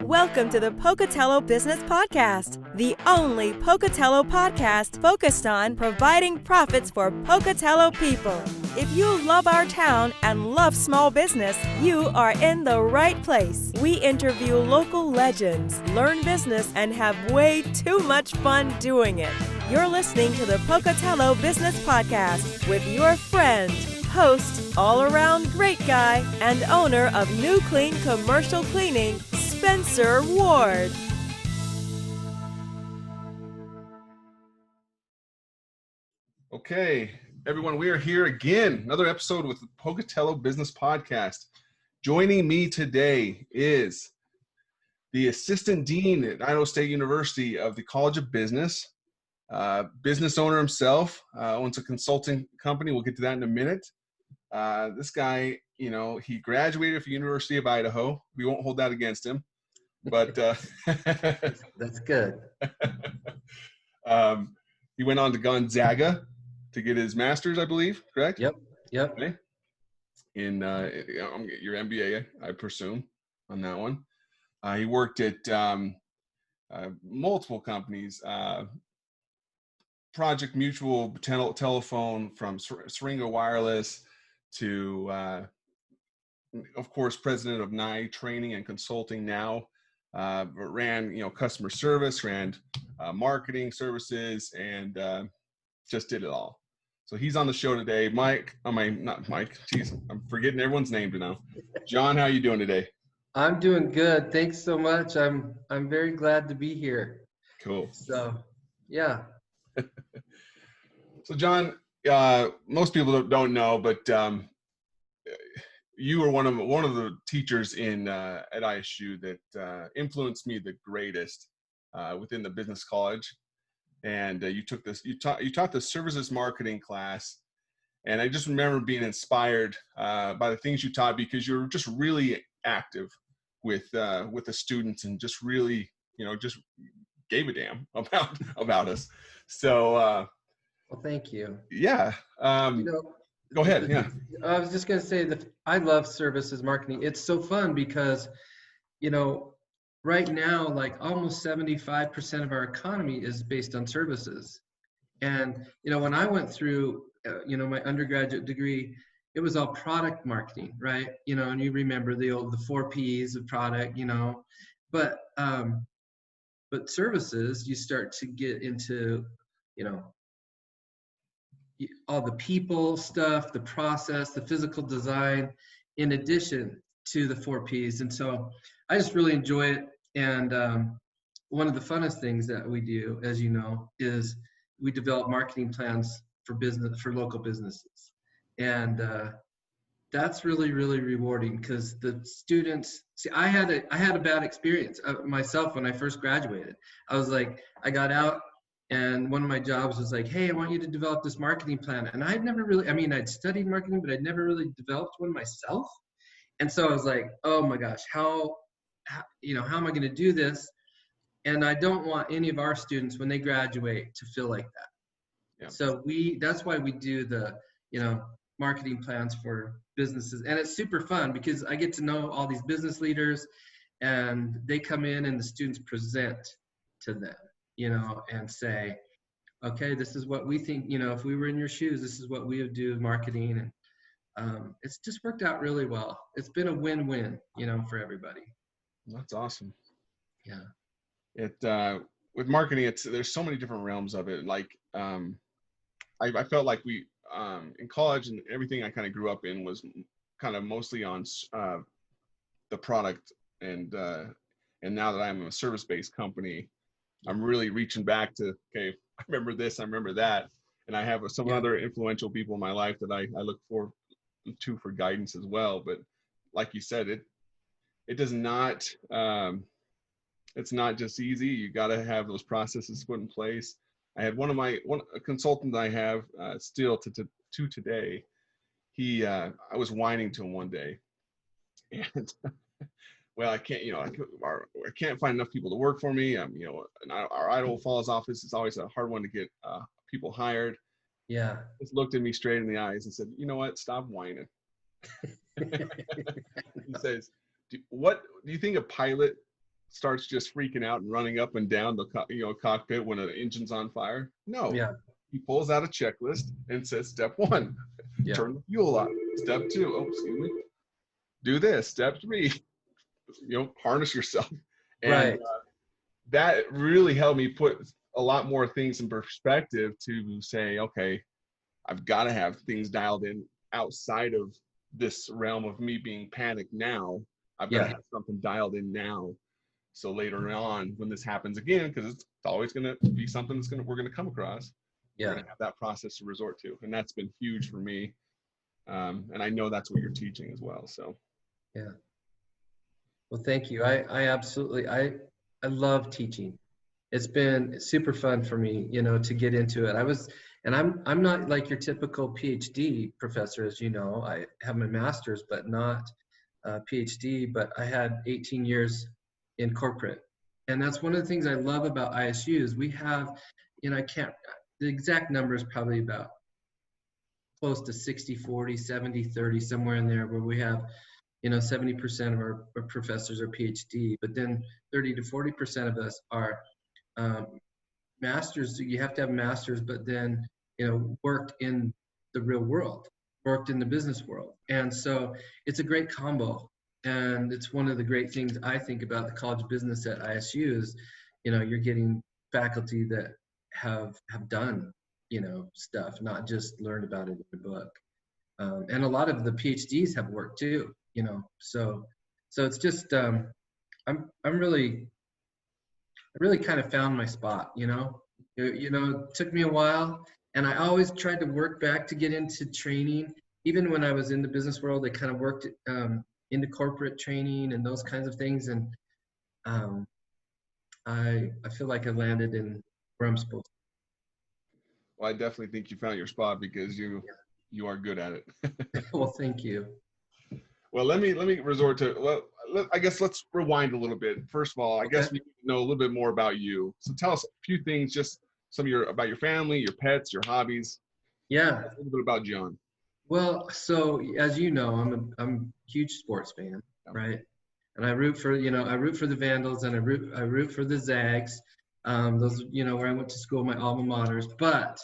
Welcome to the Pocatello Business Podcast, the only Pocatello podcast focused on providing profits for Pocatello people. If you love our town and love small business, you are in the right place. We interview local legends, learn business, and have way too much fun doing it. You're listening to the Pocatello Business Podcast with your friend, host, all-around great guy, and owner of New Clean Commercial Cleaning, Spencer Ward. Okay, everyone, we are here again, another episode with the Pocatello Business Podcast. Joining me today is the Assistant Dean at Idaho State University of the College of Business, business owner himself, owns a consulting company. We'll get to that in a minute. This guy, he graduated from the University of Idaho. We won't hold that against him, but that's good. He went on to Gonzaga to get his master's, I believe, correct? Yep. Okay. In your MBA, I presume, on that one. He worked at multiple companies, Project Mutual Telephone, from Syringa Wireless to, of course, president of Ney Training and Consulting now. Ran, customer service, ran marketing services, and just did it all. So he's on the show today. Not Mike. Geez, I'm forgetting everyone's name now. John, how are you doing today? I'm doing good. Thanks so much. I'm very glad to be here. Cool. So, yeah. So John, most people don't know, but you were one of the teachers at ISU that influenced me the greatest within the business college. And you taught the services marketing class, and I just remember being inspired by the things you taught, because you were just really active with the students, and just really just gave a damn about us. So well, thank you. Yeah. Go ahead. Yeah. I was just going to say that I love services marketing. It's so fun because, right now, like almost 75% of our economy is based on services. And, when I went through, my undergraduate degree, it was all product marketing, right? And you remember the 4 Ps of product, but services, you start to get into, all the people stuff, the process, the physical design, in addition to the 4 Ps. And so I just really enjoy it. And one of the funnest things that we do, as you know, is we develop marketing plans for local businesses. And that's really, really rewarding, because the students, I had a bad experience myself when I first graduated. I got out, and one of my jobs was like, hey, I want you to develop this marketing plan. And I'd never really, I'd studied marketing, but I'd never really developed one myself. And so I was like, oh my gosh, how am I going to do this? And I don't want any of our students, when they graduate, to feel like that. Yeah. So that's why we do the, marketing plans for businesses. And it's super fun, because I get to know all these business leaders, and they come in and the students present to them, and say, okay, this is what we think, if we were in your shoes, this is what we would do marketing. And it's just worked out really well. It's been a win-win, for everybody. That's awesome. Yeah. With marketing, there's so many different realms of it. Like, I felt like we, in college, and everything I kind of grew up in was kind of mostly on the product. And now that I'm a service-based company, I'm really reaching back to, okay, I remember this, I remember that. And I have some other influential people in my life that I look to for guidance as well. But like you said, it does not, it's not just easy. You got to have those processes put in place. I had a consultant I have still to today. I was whining to him one day, and well, I can't find enough people to work for me. And our Idaho Falls office is always a hard one to get people hired. Yeah. Just looked at me straight in the eyes and said, you know what? Stop whining. He says, what do you think a pilot starts just freaking out and running up and down the cockpit when an engine's on fire? No. Yeah. He pulls out a checklist and says, step 1, Yeah. turn the fuel on. Step 2, oh, excuse me, do this. Step 3, harness yourself. And Right. That really helped me put a lot more things in perspective to say, okay, I've got to have things dialed in outside of this realm of me being panicked now. I've got to have something dialed in now. So later on, when this happens again, because it's always going to be something we're going to come across, we're going to have that process to resort to. And that's been huge for me. And I know that's what you're teaching as well. So. Yeah. Well, thank you. I absolutely, I love teaching. It's been super fun for me, to get into it. I'm not like your typical PhD professor, as you know. I have my master's, but not a PhD, but I had 18 years in corporate. And that's one of the things I love about ISU is we have, the exact number is probably about close to 60-40, 70-30, somewhere in there, where we have 70% of our professors are PhD, but then 30 to 40% of us are masters. You have to have masters, but then, worked in the real world, worked in the business world. And so it's a great combo. And it's one of the great things I think about the College of Business at ISU is, you're getting faculty that have done, stuff, not just learned about it in the book. And a lot of the PhDs have worked too. So it's just, I really kind of found my spot, it took me a while, and I always tried to work back to get into training. Even when I was in the business world, I kind of worked into corporate training and those kinds of things. And I feel like I landed in where I'm supposed to. Well, I definitely think you found your spot because you are good at it. Well, thank you. Well, let me resort to, I guess let's rewind a little bit. First of all, I guess we need to know a little bit more about you. So tell us a few things, just about your family, your pets, your hobbies. Yeah. A little bit about John. Well, so as you know, I'm a huge sports fan, right? And I root for the Vandals, and I root for the Zags. Those, where I went to school, my alma maters. But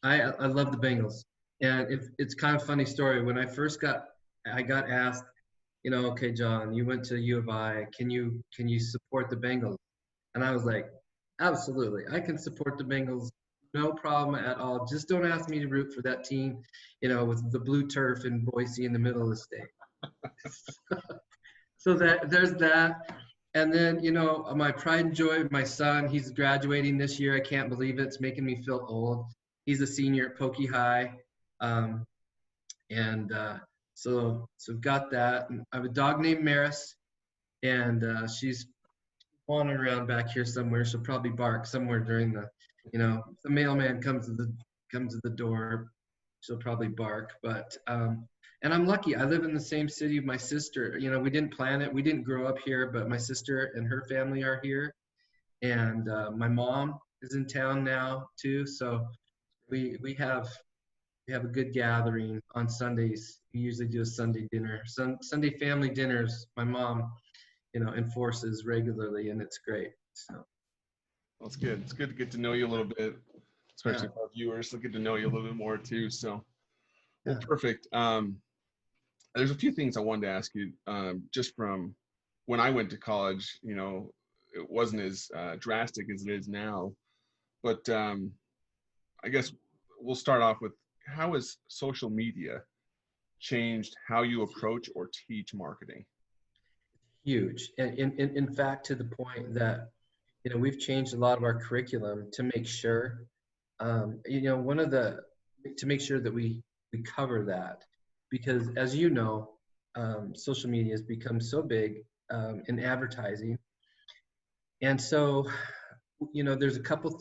I love the Bengals. And it's kind of a funny story. When I got asked, okay, John, you went to U of I. Can you support the Bengals? And I was like, absolutely, I can support the Bengals, no problem at all. Just don't ask me to root for that team, with the blue turf in Boise in the middle of the state. So there's that. And then, my pride and joy, my son, he's graduating this year. I can't believe it. It's making me feel old. He's a senior at Pokey High. So we've got that. And I have a dog named Maris, and she's wandering around back here somewhere. She'll probably bark somewhere during the, if the mailman comes to the door, she'll probably bark. But and I'm lucky. I live in the same city with my sister. We didn't plan it. We didn't grow up here, but my sister and her family are here, and my mom is in town now too. So we have a good gathering on Sundays. We usually do a Sunday dinner. Sunday family dinners, my mom, enforces regularly, and it's great. So. Well, it's good. It's good to get to know you a little bit, especially for our viewers. They'll get to know you a little bit more too. So, well, perfect. There's a few things I wanted to ask you, just from when I went to college. It wasn't as drastic as it is now, but I guess we'll start off with, how has social media changed how you approach or teach marketing? Huge. And in fact, to the point that, we've changed a lot of our curriculum to make sure, to make sure that we cover that, because as you know, social media has become so big in advertising. And so, there's a couple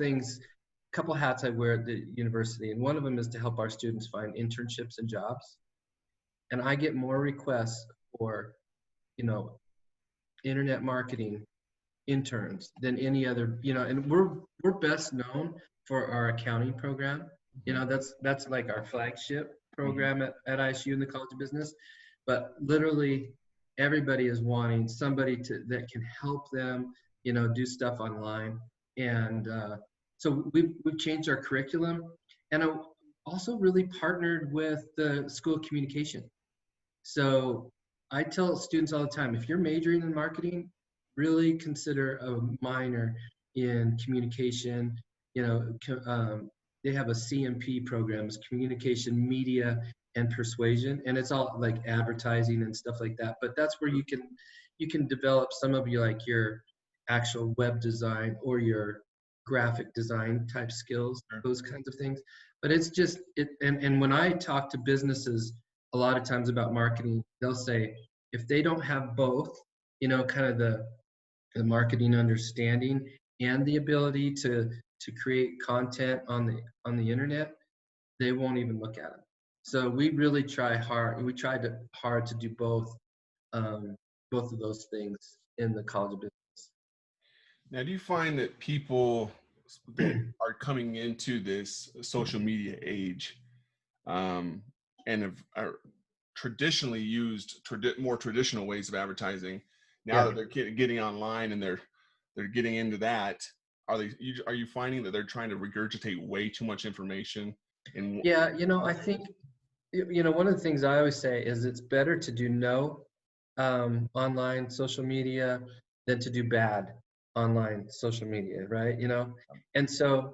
hats I wear at the university, and one of them is to help our students find internships and jobs. And I get more requests for, internet marketing interns than any other, and we're best known for our accounting program. That's like our flagship program at ISU in the College of Business. But literally, everybody is wanting somebody that can help them, do stuff online. And so we've changed our curriculum, and I also really partnered with the School of Communication. So I tell students all the time, if you're majoring in marketing, really consider a minor in communication. They have a CMP program, it's communication, media, and persuasion, and it's all like advertising and stuff like that. But that's where you can develop some of your actual web design or your graphic design type skills, those kinds of things. But it's just and when I talk to businesses a lot of times about marketing, they'll say if they don't have both, kind of the marketing understanding and the ability to create content on the internet, they won't even look at it. So we really try hard. We tried hard to do both of those things in the College of Business. Now, do you find that people that are coming into this social media age and are traditionally used more traditional ways of advertising, now that they're getting online and they're getting into that, are you finding that they're trying to regurgitate way too much information? I think one of the things I always say is it's better to do no online social media than to do bad online social media, right? And so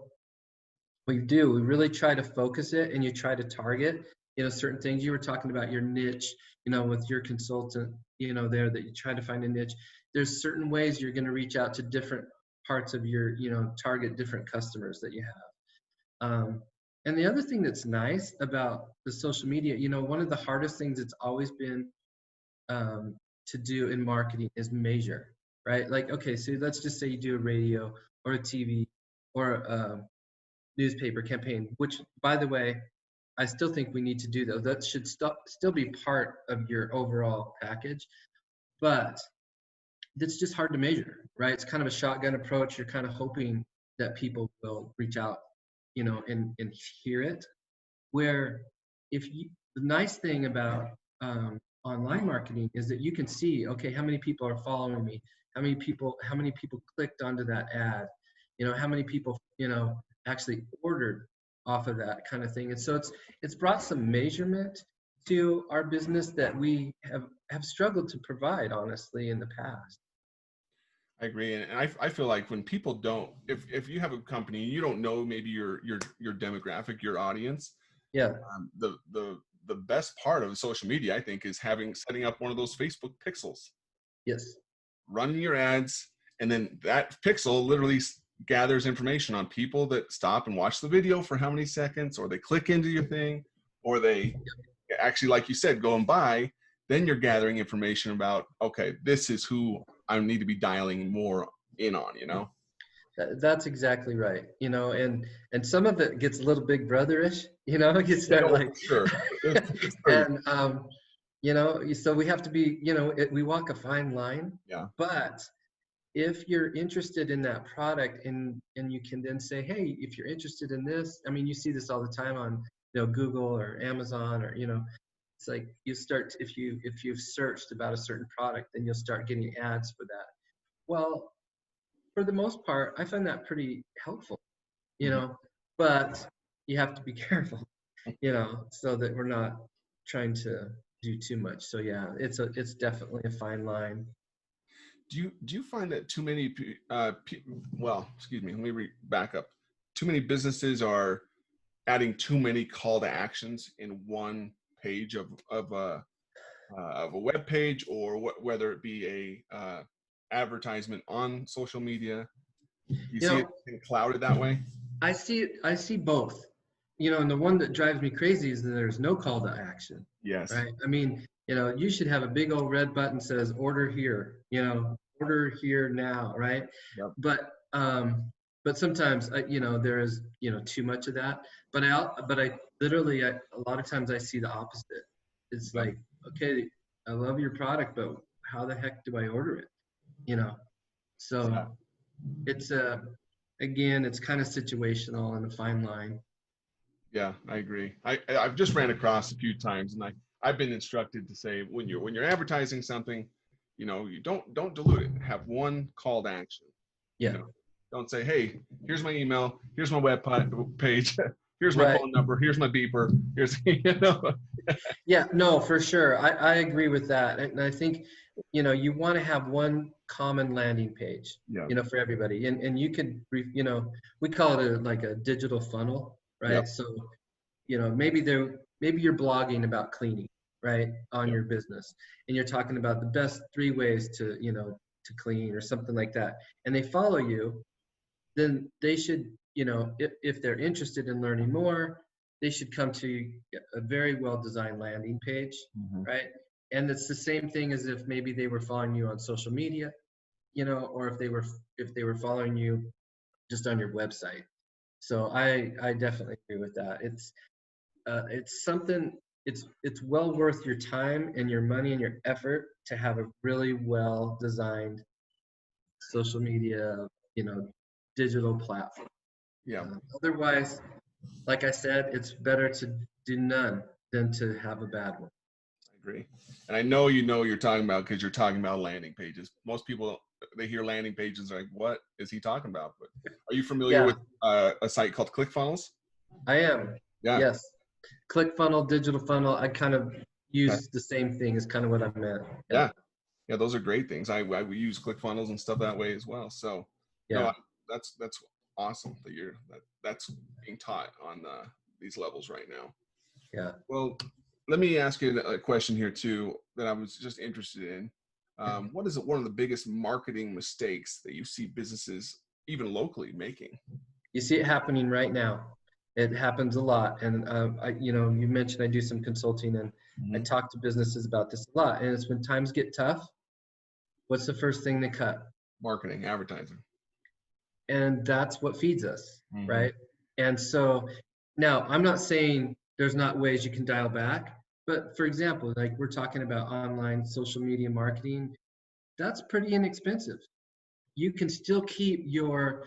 we really try to focus it, and you try to target certain things. You were talking about your niche, with your consultant, there, that you try to find a niche. There's certain ways you're going to reach out to different parts of your, target different customers that you have. And the other thing that's nice about the social media, one of the hardest things it's always been to do in marketing is measure, right? Like, okay, so let's just say you do a radio or a TV or a newspaper campaign, which, by the way, I still think we need to do those. That should still be part of your overall package, but it's just hard to measure, right? It's kind of a shotgun approach. You're kind of hoping that people will reach out, and hear it. Where the nice thing about online marketing is that you can see, okay, how many people are following me, how many people clicked onto that ad, how many people actually ordered off of that kind of thing. And so it's brought some measurement to our business that we have struggled to provide, honestly, in the past. I agree, and I feel like when people don't, if you have a company, you don't know maybe your demographic, your audience. Yeah. The best part of social media, I think, is setting up one of those Facebook pixels. Yes. Running your ads, and then that pixel literally gathers information on people that stop and watch the video for how many seconds, or they click into your thing, or they actually, like you said, go and buy. Then you're gathering information about, okay, this is who I need to be dialing more in on, That's exactly right. And some of it gets a little Big Brother-ish, it gets that like, sure. And, so we have to be, we walk a fine line. Yeah. But if you're interested in that product, and you can then say, hey, if you're interested in this, I mean, you see this all the time on, Google or Amazon, or, it's like you start, if you've searched about a certain product, then you'll start getting ads for that. Well, for the most part, I find that pretty helpful, but you have to be careful, so that we're not trying to do too much. So yeah, it's definitely a fine line. Do you find that too many excuse me, let me back up. Too many businesses are adding too many call to actions in one page of a web page, or whether it be a advertisement on social media? You see it being clouded that way? I see both. And the one that drives me crazy is that there's no call to action. Yes. Right. I mean, you should have a big old red button says order here, order here now. Right. Yep. But sometimes, there is, too much of that. But I literally, a lot of times I see the opposite. It's like, okay, I love your product, but how the heck do I order it? So it's again, it's kind of situational and a fine line. Yeah, I agree. I've just ran across a few times, and I've been instructed to say when you're advertising something, you don't dilute it. Have one call to action. Yeah. Don't say, hey, here's my email, here's my web page, here's my Right. phone number, here's my beeper, here's Yeah, no, for sure. I agree with that. And I think, you want to have one common landing page, Yeah. for everybody. And you could, we call it like a digital funnel, right? Yep. So, maybe you're blogging about cleaning, right, on Yep. your business. And you're talking about the best 3 ways to clean or something like that. And they follow you, then they should, if they're interested in learning more, they should come to a very well-designed landing page, right? And it's the same thing as if maybe they were following you on social media, or if they were following you just on your website. So I definitely agree with that. It's something. It's well worth your time and your money and your effort to have a really well-designed social media, digital platform. Yeah. Otherwise, like I said, it's better to do none than to have a bad one. I agree. And I know you're talking about, because you're talking about landing pages. Most people, they hear landing pages, they're like, what is he talking about? But are you familiar with a site called ClickFunnels? I am. Yeah. Yes. ClickFunnels, digital funnel, I kind of use the same thing is kind of what I meant. Yeah. Yeah, those are great things. We use ClickFunnels and stuff that way as well. So yeah, that's awesome that that's being taught on these levels right now. Yeah. Well, let me ask you a question here too that I was just interested in. What is one of the biggest marketing mistakes that you see businesses, even locally, making? You see it happening right now. It happens a lot. And you mentioned I do some consulting, and I talk to businesses about this a lot. And it's when times get tough, what's the first thing they cut? Marketing, advertising. And that's what feeds us, right? And so now I'm not saying there's not ways you can dial back, but for example, like we're talking about online social media marketing, that's pretty inexpensive. You can still keep your,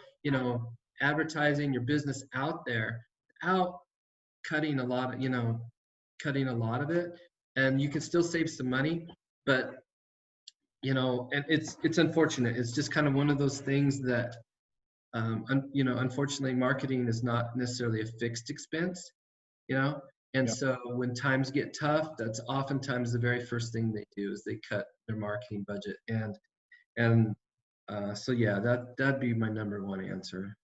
advertising your business out there without cutting a lot of it, and you can still save some money, but and it's unfortunate. It's just kind of one of those things that unfortunately marketing is not necessarily a fixed expense, and so when times get tough, that's oftentimes the very first thing they do is they cut their marketing budget. And so yeah, that'd be my number one answer.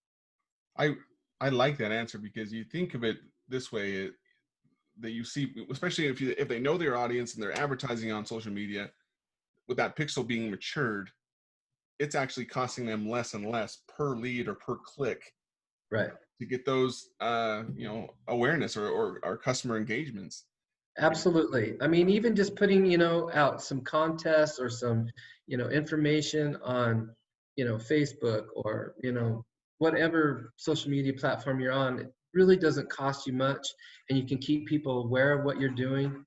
I like that answer, because you think of it this way, that you see, especially if they know their audience and they're advertising on social media, with that pixel being matured, it's actually costing them less and less per lead or per click, right, to get those awareness or customer engagements. Absolutely. I mean, even just putting out some contests or some information on Facebook or whatever social media platform you're on, it really doesn't cost you much, and you can keep people aware of what you're doing.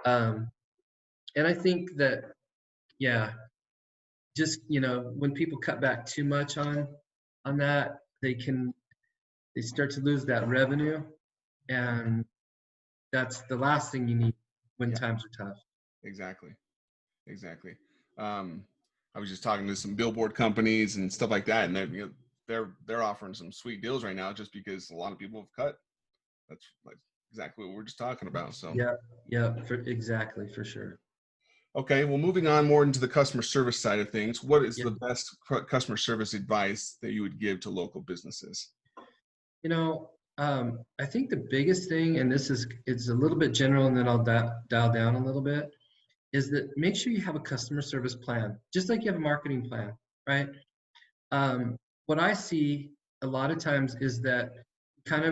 And I think that just when people cut back too much on that, they start to lose that revenue, and that's the last thing you need when times are tough. Exactly. I was just talking to some billboard companies and stuff like that, and they're offering some sweet deals right now, just because a lot of people have cut. That's like exactly what we're just talking about. So exactly, for sure. Okay, well, moving on more into the customer service side of things, what is the best customer service advice that you would give to local businesses? I think the biggest thing, and it's a little bit general and then I'll dial down a little bit, is that make sure you have a customer service plan, just like you have a marketing plan, right? What I see a lot of times is that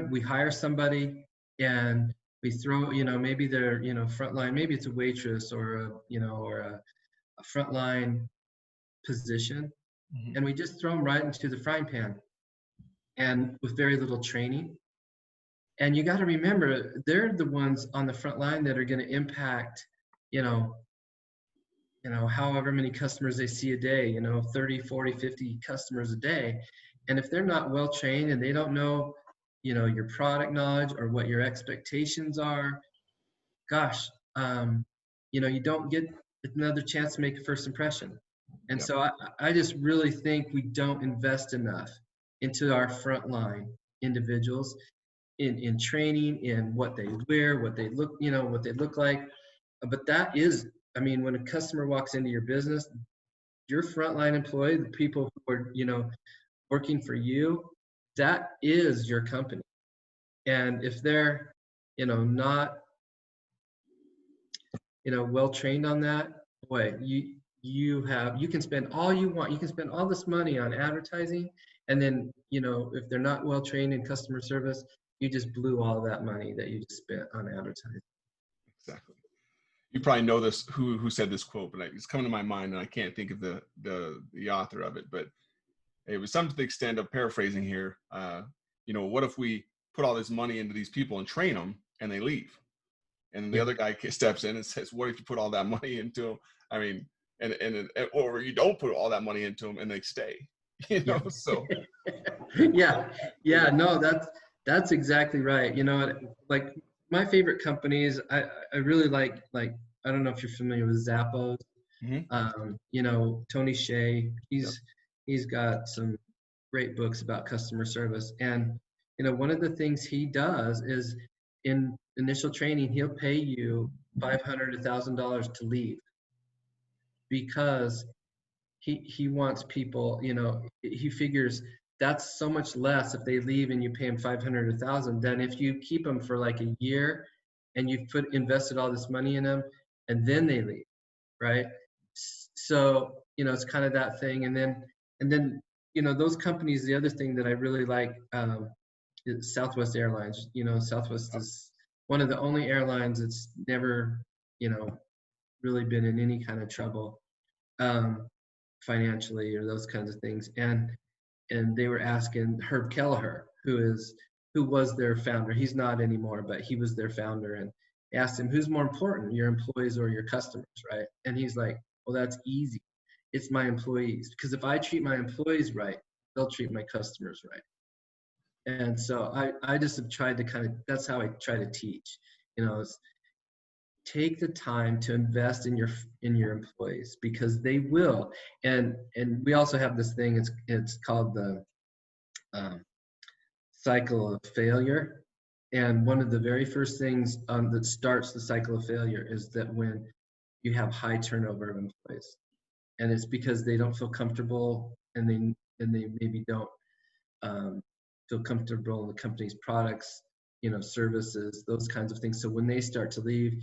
we hire somebody and we throw, maybe they're, frontline, maybe it's a waitress or a frontline position, and we just throw them right into the frying pan, and with very little training. And you got to remember, they're the ones on the front line that are going to impact, however many customers they see a day, 30, 40, 50 customers a day. And if they're not well trained and they don't know, your product knowledge or what your expectations are, gosh, you don't get another chance to make a first impression. And Yep. so I just really think we don't invest enough into our frontline individuals in training, in what they wear, what they look like. But that is, I mean, when a customer walks into your business, your frontline employee, the people who are, working for you, that is your company. And if they're, not, well trained on that, boy, you can spend all you want. You can spend all this money on advertising, and then, if they're not well trained in customer service, you just blew all that money that you just spent on advertising. Exactly. You probably know this, who said this quote, but it's coming to my mind and I can't think of the author of it, but it was something to the extent of, paraphrasing here, what if we put all this money into these people and train them and they leave? And the other guy steps in and says, what if you put all that money into them? I mean, or you don't put all that money into them and they stay, so. No, that's exactly right. Like my favorite companies, I really like, I don't know if you're familiar with Zappos. Mm-hmm. Tony Hsieh, he's got some great books about customer service. And, one of the things he does is, in initial training, he'll pay you $500 to $1,000 to leave, because he wants people, he figures that's so much less if they leave and you pay them 500 or 1,000 than if you keep them for like a year and you've invested all this money in them and then they leave, right? So, it's kind of that thing. And then, those companies, the other thing that I really like is Southwest Airlines. Southwest is one of the only airlines that's never, really been in any kind of trouble financially or those kinds of things. And they were asking Herb Kelleher, who was their founder. He's not anymore, but he was their founder. And they asked him, who's more important, your employees or your customers, right? And he's like, well, that's easy. It's my employees. Because if I treat my employees right, they'll treat my customers right. And so I just have tried to that's how I try to teach, is take the time to invest in your employees, because they will. And we also have this thing, it's called the cycle of failure. And one of the very first things that starts the cycle of failure is that when you have high turnover of employees, and it's because they don't feel comfortable and they maybe don't feel comfortable in the company's products, services, those kinds of things. So when they start to leave,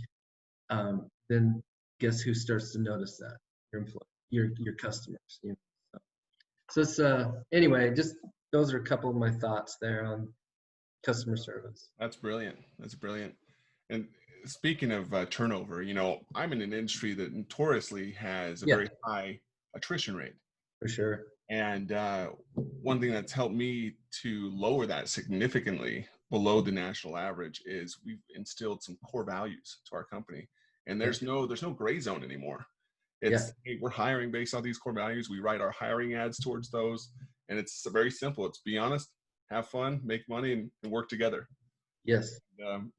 then guess who starts to notice that? Your employee, your customers. So it's anyway, just those are a couple of my thoughts there on customer service. That's brilliant. And speaking of turnover, I'm in an industry that notoriously has a very high attrition rate. For sure. And one thing that's helped me to lower that significantly below the national average is we've instilled some core values to our company. And there's no gray zone anymore. It's hey, we're hiring based on these core values. We write our hiring ads towards those. And it's very simple. It's be honest, have fun, make money, and work together. Yes.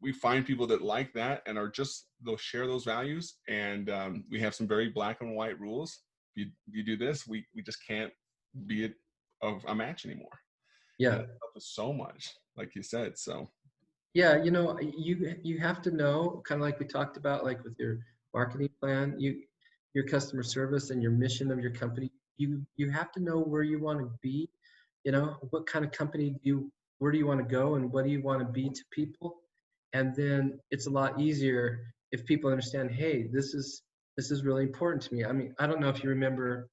We find people that like that and they'll share those values. And we have some very black and white rules. If you do this, we just can't be a match anymore. Yeah. And it helps us so much, like you said. So. Yeah, you have to know, kind of like we talked about, like with your marketing plan, your customer service and your mission of your company, you have to know where you want to be, what kind of company where do you want to go and what do you want to be to people? And then it's a lot easier if people understand, hey, this is really important to me. I mean, I don't know if you remember,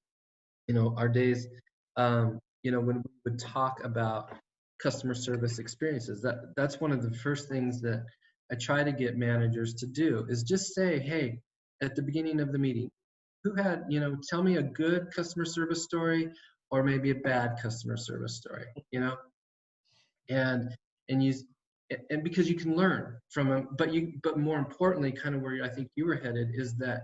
our days, when we would talk about customer service experiences. That's one of the first things that I try to get managers to do, is just say, hey, at the beginning of the meeting, who had, tell me a good customer service story or maybe a bad customer service story, and because you can learn from them, but more importantly, kind of where I think you were headed is that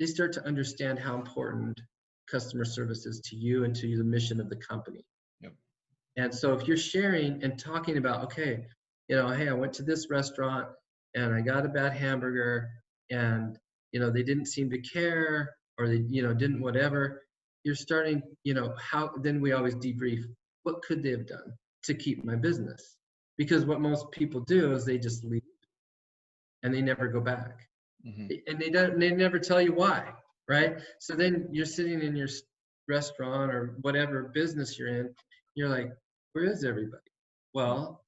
they start to understand how important customer service is to you and to the mission of the company. Yep. And so if you're sharing and talking about, okay, hey, I went to this restaurant and I got a bad hamburger, and they didn't seem to care, or they didn't whatever. You're starting, how then we always debrief, what could they have done to keep my business? Because what most people do is they just leave and they never go back. And they never tell you why, right? So then you're sitting in your restaurant or whatever business you're in, you're like, where is everybody? Well,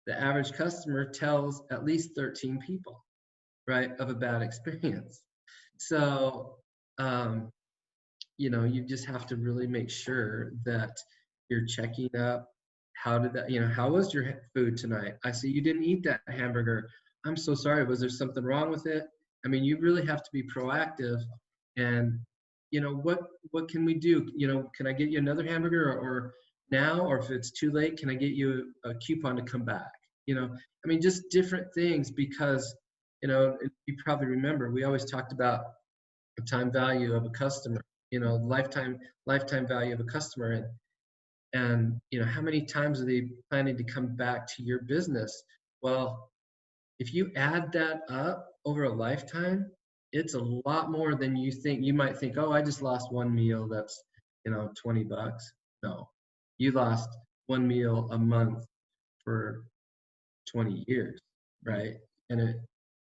the average customer tells at least 13 people, right, of a bad experience. So you just have to really make sure that you're checking up. How did that, how was your food tonight? I see you didn't eat that hamburger. I'm so sorry. Was there something wrong with it? I mean, you really have to be proactive. And what can we do? Can I get you another hamburger, or now, or if it's too late, can I get you a coupon to come back? I mean, just different things, because you probably remember we always talked about the time value of a customer, lifetime value of a customer, and how many times are they planning to come back to your business? Well, if you add that up over a lifetime, it's a lot more than you think. You might think, oh, I just lost one meal, that's $20. No, you lost one meal a month for 20 years, right? And it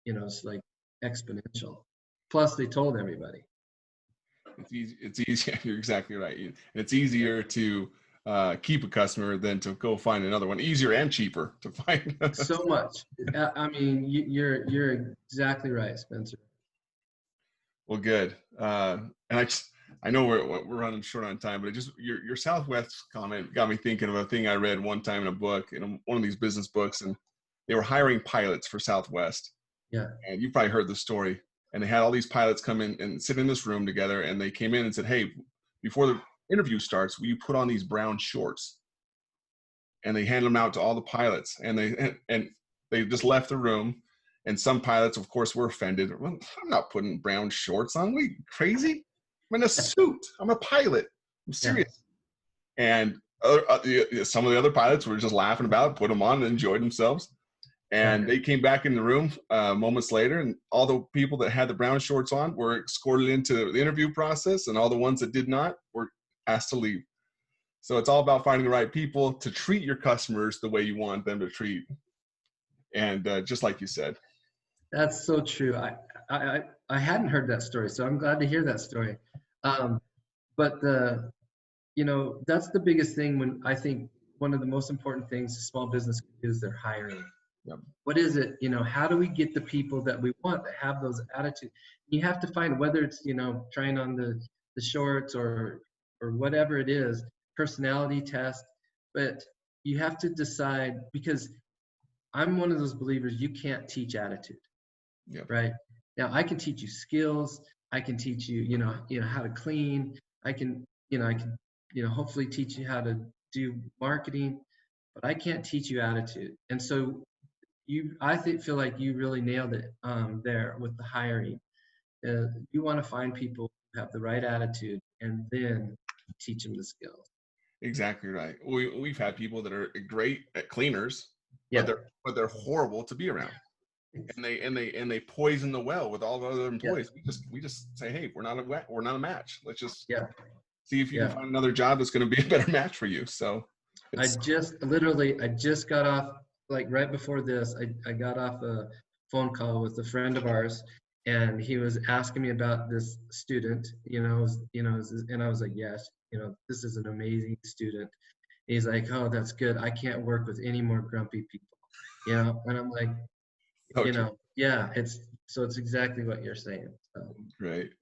it's like exponential. Plus they told everybody. It's easier. You're exactly right. And it's easier to keep a customer than to go find another one. Easier and cheaper to find. So much. I mean, you're exactly right, Spencer. Well, good. And I know we're running short on time, but your Southwest comment got me thinking of a thing I read one time in a book, in one of these business books, and they were hiring pilots for Southwest. Yeah. And you probably heard the story. And they had all these pilots come in and sit in this room together, and they came in and said, hey, before the interview starts, will you put on these brown shorts? And they handed them out to all the pilots, and they just left the room. And some pilots, of course, were offended. Well, I'm not putting brown shorts on. Are you crazy? I'm in a suit. I'm a pilot. I'm serious. Yeah. And some of the other pilots were just laughing about it, put them on and enjoyed themselves. And they came back in the room moments later, and all the people that had the brown shorts on were escorted into the interview process, and all the ones that did not were asked to leave. So it's all about finding the right people to treat your customers the way you want them to treat. And just like you said. That's so true. I hadn't heard that story, so I'm glad to hear that story. But that's the biggest thing. When I think one of the most important things a small business is their hiring. Yep. What is it? How do we get the people that we want that have those attitudes? You have to find, whether it's trying on the shorts or whatever it is, personality test. But you have to decide, because I'm one of those believers, you can't teach attitude. Yep. Right? Now I can teach you skills. I can teach you, how to clean. I can hopefully teach you how to do marketing, but I can't teach you attitude. And so I feel like you really nailed it there with the hiring. You want to find people who have the right attitude and then teach them the skills. Exactly right. We've had people that are great at cleaners, but they're horrible to be around, and they poison the well with all the other employees. Yeah. We just say, hey, we're not a match. Let's just see if you can find another job that's going to be a better match for you. So I just got off, like right before this, I got off a phone call with a friend of ours, and he was asking me about this student, and I was like, yes, this is an amazing student. And he's like, oh, that's good. I can't work with any more grumpy people, and I'm like, it's exactly what you're saying. So. Great.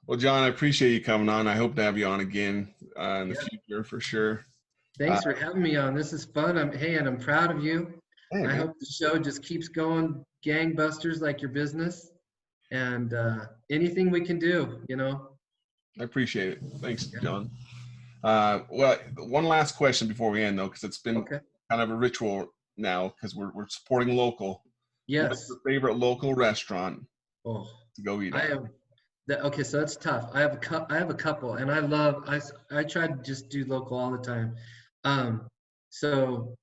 Well, John, I appreciate you coming on. I hope to have you on again in the future for sure. Thanks for having me on. This is fun. I'm proud of you. Hey, I hope the show just keeps going gangbusters like your business, and anything we can do, I appreciate it. Thanks, John. Well, one last question before we end, though, because it's been kind of a ritual now, because we're supporting local. Yes. What's your favorite local restaurant to go eat at? Okay, so that's tough. I have a couple, and I try to just do local all the time. So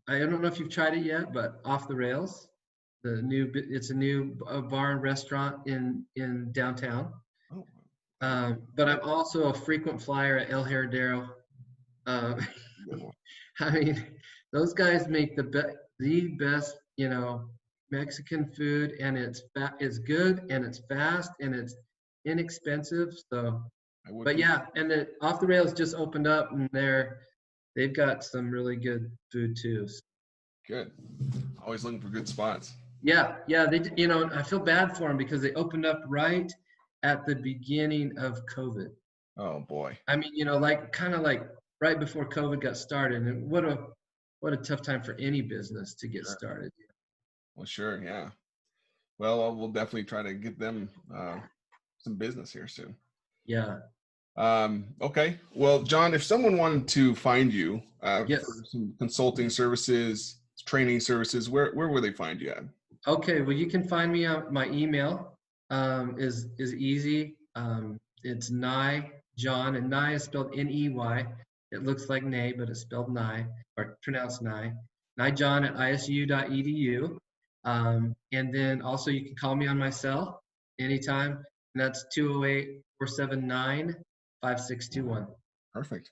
I don't know if you've tried it yet, but Off the Rails. It's a new bar and restaurant in downtown. Oh, But I'm also a frequent flyer at El Heredero. Uh, good one. I mean, those guys make the best, Mexican food, and it's good, and it's fast, and it's inexpensive. So, but yeah, and the Off the Rails just opened up, and they've got some really good food too. Good. Always looking for good spots. Yeah, I feel bad for them because they opened up right at the beginning of COVID. Oh boy. I mean, kind of like right before COVID got started, and what a tough time for any business to get started. Well, sure, yeah. Well, we'll definitely try to get them some business here soon. Yeah. Okay. Well, John, if someone wanted to find you Yes. for some consulting services, training services, where would they find you at? Okay. Well, you can find me on my email. Is easy. It's Ney John, and Ney is spelled Ney. It looks like Ney, but it's spelled Ney, or pronounced Ney. neyjohn@isu.edu. And then also you can call me on my cell anytime, and that's 208-479-5621. Perfect.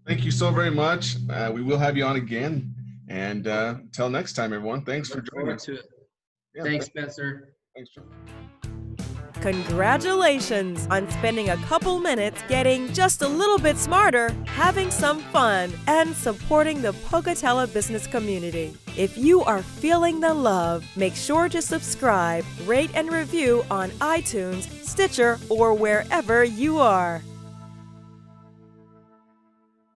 Thank you so very much. We will have you on again. And until next time, everyone, thanks for joining us. Yeah, thanks, Spencer. Thanks, John. Congratulations on spending a couple minutes getting just a little bit smarter, having some fun, and supporting the Pocatello business community. If you are feeling the love, make sure to subscribe, rate, and review on iTunes, Stitcher, or wherever you are.